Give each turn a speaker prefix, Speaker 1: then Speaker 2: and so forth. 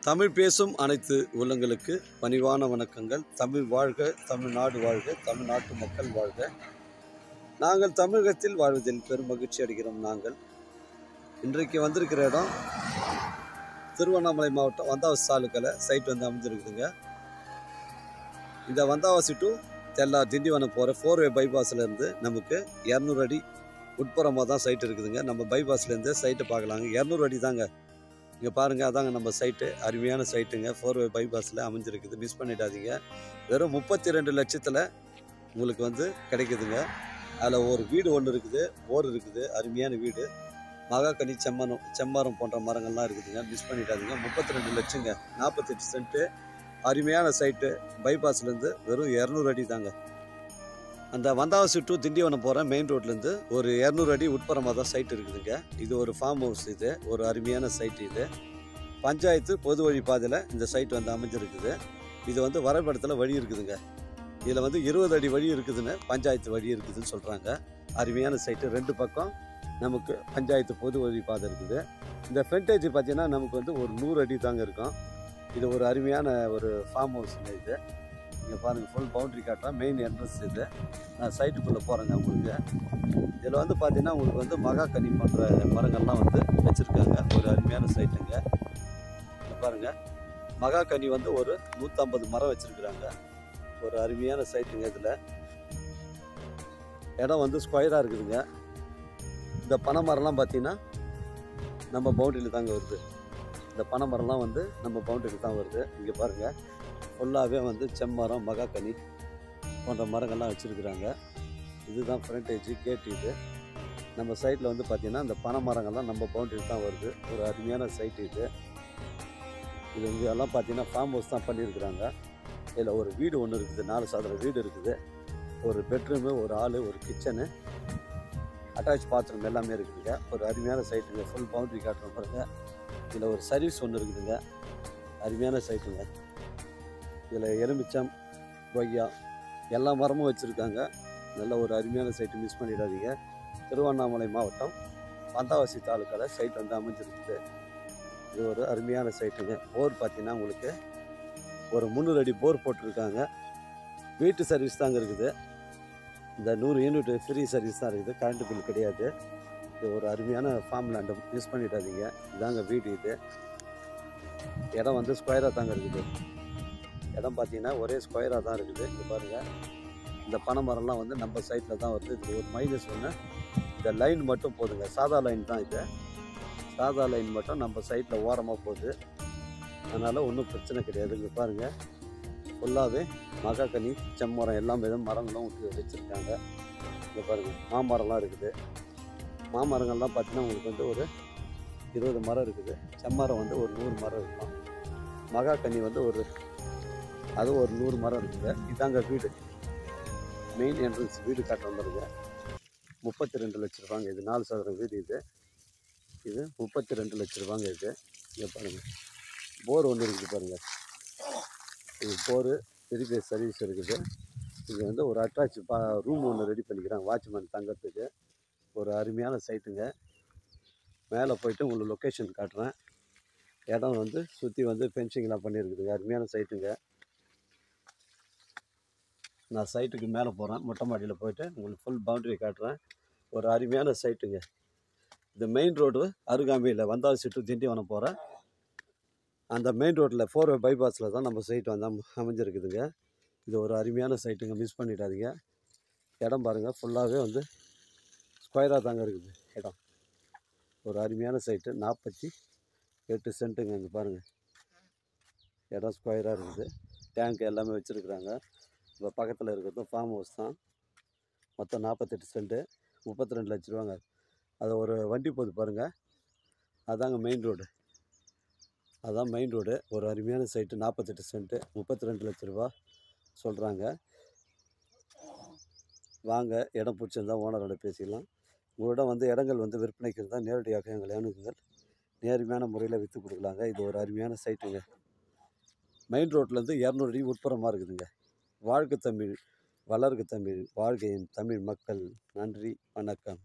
Speaker 1: தமிழ் பேசும் அனைத்து உள்ளங்களுக்கு பணிவான வணக்கங்கள். தமிழ் வாழ்க, தமிழ்நாடு வாழ்க, தமிழ்நாட்டு மக்கள் வாழ்க. நாங்கள் தமிழகத்தில் வாழ்வதில் பெரும் மகிழ்ச்சி அடைகிறோம். நாங்கள் இன்றைக்கு வந்திருக்கிற இடம் திருவண்ணாமலை மாவட்டம் வந்தாவாசி தாலுக்கால சைட் வந்து அமைஞ்சிருக்குதுங்க. இந்த வந்தாவாசி டு தெல்லார் திண்டிவனம் போகிற 4-வே பைபாஸ்லேருந்து நமக்கு 200 அடி உட்புறமாக தான் சைட் இருக்குதுங்க. நம்ம பைபாஸ்லேருந்து சைட்டை பார்க்கலாங்க. 200 அடி தாங்க. இங்கே பாருங்கள், அதாங்க நம்ம சைட்டு. அருமையான சைட்டுங்க. 4-வே பைபாஸில் அமைஞ்சிருக்குது. மிஸ் பண்ணிடாதீங்க. வெறும் 32 லட்சத்தில் உங்களுக்கு வந்து கிடைக்குதுங்க. அதில் ஒரு வீடு ஒன்று இருக்குது, போர் இருக்குது, அருமையான வீடு. மகாக்கனி, செம்மரம் போன்ற மரங்கள்லாம் இருக்குதுங்க. மிஸ் பண்ணிடாதீங்க. 32 லட்சங்க, 48 சென்ட்டு, அருமையான சைட்டு. பைபாஸ்லேருந்து வெறும் 200 அடி தாங்க. அந்த வந்தாவாசி டு திண்டிவனம் போகிற மெயின் ரோட்லேருந்து ஒரு 200 அடி உட்புறமாக தான் சைட் இருக்குதுங்க. இது ஒரு ஃபார்ம் ஹவுஸ். இது ஒரு அருமையான சைட்டு. இது பஞ்சாயத்து பொது வழி பாதையில் இந்த சைட் வந்து அமைஞ்சிருக்குது. இது வந்து வரைபடத்தில் வழி இருக்குதுங்க. இதில் வந்து 20 அடி வழி இருக்குதுன்னு, பஞ்சாயத்து வழி இருக்குதுன்னு சொல்கிறாங்க. அருமையான சைட்டு. 2 பக்கம் நமக்கு பஞ்சாயத்து பொது வழி பாதை இருக்குது. இந்த ஃப்ரண்டேஜ் பார்த்தீங்கன்னா நமக்கு வந்து ஒரு 100 அடி தாங்க இருக்கும். இது ஒரு அருமையான ஒரு ஃபார்ம் ஹவுஸுங்க. இது இங்கே பாருங்கள், ஃபுல் பவுண்ட்ரி காட்டுறேன். மெயின் என்ட்ரன்ஸ் இது. நான் சைட்டுக்குள்ளே போகிறேங்க. உங்களுக்கு இதில் வந்து பார்த்தீங்கன்னா உங்களுக்கு வந்து மகாக்கனி போன்ற மரங்கள்லாம் வந்து வச்சுருக்காங்க. ஒரு அருமையான சைட்டுங்க. இங்கே பாருங்கள், மகாக்கனி வந்து ஒரு 150 மரம் வச்சுருக்குறாங்க. ஒரு அருமையான சைட்டுங்க. இதில் இடம் வந்து ஸ்கொயராக இருக்குதுங்க. இந்த பனை மரம்லாம் பார்த்தீங்கன்னா நம்ம பவுண்டரியில் தாங்க வருது. இந்த பனை மரம்லாம் வந்து நம்ம பவுண்டரியில் தான் வருது. இங்கே பாருங்கள், ஃபுல்லாகவே வந்து செம்மரம், மகாக்கனி போன்ற மரங்கள்லாம் வச்சுருக்குறாங்க. இதுதான் ஃப்ரண்டேஜ் கேட். இது நம்ம சைட்டில் வந்து பார்த்திங்கன்னா இந்த பனை மரங்கள்லாம் நம்ம பவுண்டரி தான் வருது. ஒரு அருமையான சைட்டு இது. இது வந்து எல்லாம் பார்த்திங்கன்னா ஃபார்ம் ஹவுஸ் தான் பண்ணியிருக்கிறாங்க. இதில் ஒரு வீடு ஒன்று இருக்குது, 4 சதுர வீடு இருக்குது. ஒரு பெட்ரூமு, ஒரு ஹாலு, ஒரு கிச்சனு, அட்டாச் பாத்ரூம் எல்லாமே இருக்குதுங்க. ஒரு அருமையான சைட்டுங்க. ஃபுல் பவுண்டரி காட்டுறோம் பாருங்க. இதில் ஒரு சர்வீஸ் ஒன்று இருக்குதுங்க. அருமையான சைட்டுங்க. இதில் எலுமிச்சம், கொய்யா எல்லா மரமும் வச்சுருக்காங்க. நல்ல ஒரு அருமையான சைட்டு. மிஸ் பண்ணிடாதீங்க. திருவண்ணாமலை மாவட்டம் வந்தாவாசி தாலுக்காவில் சைட் வந்து அமைஞ்சிருக்குது. இது ஒரு அருமையான சைட்டுங்க. போர் பார்த்தீங்கன்னா உங்களுக்கு ஒரு 300 அடி போர் போட்டிருக்காங்க. வீட்டு சர்வீஸ் தாங்க இருக்குது. இந்த 100 யூனிட் ஃப்ரீ சர்வீஸ் தான் இருக்குது. கரண்ட் பில் கிடையாது. இது ஒரு அருமையான ஃபார்ம் லேண்டு. மிஸ் பண்ணிடாதீங்க. இதாங்க வீடு. இது இடம் வந்து ஸ்கொயராக தாங்க இருக்குது. இடம் பார்த்தீங்கன்னா ஒரே ஸ்கொயராக தான் இருக்குது. இங்கே பாருங்கள், இந்த பனை மரம்லாம் வந்து நம்ம சைட்டில் தான் வருது. இது ஒரு மைனஸ் ஒன்று, இந்த லைன் மட்டும் போதுங்க. சாதா லைன் தான் இது. சாதா லைன் மட்டும் நம்ம சைட்டில் ஓரமாக போகுது. அதனால் ஒன்றும் பிரச்சனை கிடையாது. இங்கே பாருங்கள், ஃபுல்லாகவே மகாக்கனி, செம்மரம் எல்லாம் விதம் மரங்களும் வச்சுருக்காங்க. இங்கே பாருங்கள், மாமரம்லாம் இருக்குது. மாமரங்கள்லாம் பார்த்தீங்கன்னா உங்களுக்கு வந்து ஒரு 20 மரம் இருக்குது. செம்மரம் வந்து ஒரு 100 மரம் இருக்கும். மகாக்கனி வந்து ஒரு 100 மரம் இருக்குங்க. இதாங்க வீடு. மெயின் என்ட்ரன்ஸ் வீடு காட்டுற பாருங்க. 32 லட்ச ரூபாங்க. இது 4 சதுர வீடு. இது 32 லட்ச ரூபாங்க. இது இங்கே பாருங்கள், போர் ஒன்று இருக்குது பாருங்கள். இது போரு, திருப்பி சர்வீஸ் இருக்குது. இங்கே வந்து ஒரு அட்டாச் ரூம் ஒன்று ரெடி பண்ணிக்கிறாங்க, வாட்ச்மேன் தங்கறதுக்கு. ஒரு அருமையான சைட்டுங்க. மேலே போய்ட்டு உங்களுக்கு லொக்கேஷன் காட்டுறேன். இடம் வந்து சுற்றி வந்து ஃபென்சிங்லாம் பண்ணியிருக்குதுங்க. அருமையான சைட்டுங்க. நான் சைட்டுக்கு மேலே போகிறேன். மொட்டை மாடியில் போய்ட்டு உங்களுக்கு ஃபுல் பவுண்டரி காட்டுறேன். ஒரு அருமையான சைட்டுங்க. இந்த மெயின் ரோடு அருகாமையில் வந்தாவாசி டு திண்டிவனம் போகிற அந்த மெயின் ரோட்டில் 4-வே பைபாஸில் தான் நம்ம சைட் வந்து அமைஞ்சிருக்குதுங்க. இது ஒரு அருமையான சைட்டுங்க. மிஸ் பண்ணிடாதீங்க. இடம் பாருங்கள், ஃபுல்லாகவே வந்து ஸ்கொயராக தாங்க இருக்குது இடம். ஒரு அருமையான சைட்டு. 48 சென்ட்டுங்க. இங்கே பாருங்கள், இடம் ஸ்கொயராக இருக்குது. டேங்க் எல்லாமே வச்சுருக்குறாங்க. இப்போ பக்கத்தில் இருக்கிறதும் ஃபார்ம் ஹவுஸ் தான். மொத்தம் 48 சென்ட்டு, 32 லட்ச ரூபாங்க. அது ஒரு வண்டி போகுது பாருங்கள், அதாங்க மெயின் ரோடு. அதுதான் மெயின் ரோடு. ஒரு அருமையான சைட்டு. 48 சென்ட்டு, 32 லட்ச ரூபா சொல்கிறாங்க. வாங்க, இடம் பிடிச்சிருந்தா ஓனரோட பேசிக்கலாம். உங்களிடம் வந்து இடங்கள் வந்து விற்பனைக்கு இருந்தால் நேரடியாக எங்களை அணுகுங்கள். நேர்மையான முறையில் விற்று கொடுக்கலாங்க. இது ஒரு அருமையான சைட்டுங்க. மெயின் ரோட்லேருந்து 200 அடி உட்புறமாக இருக்குதுங்க. வாழ்க தமிழ், வளர்க தமிழ், வாழ்க என் தமிழ் மக்கள். நன்றி, வணக்கம்.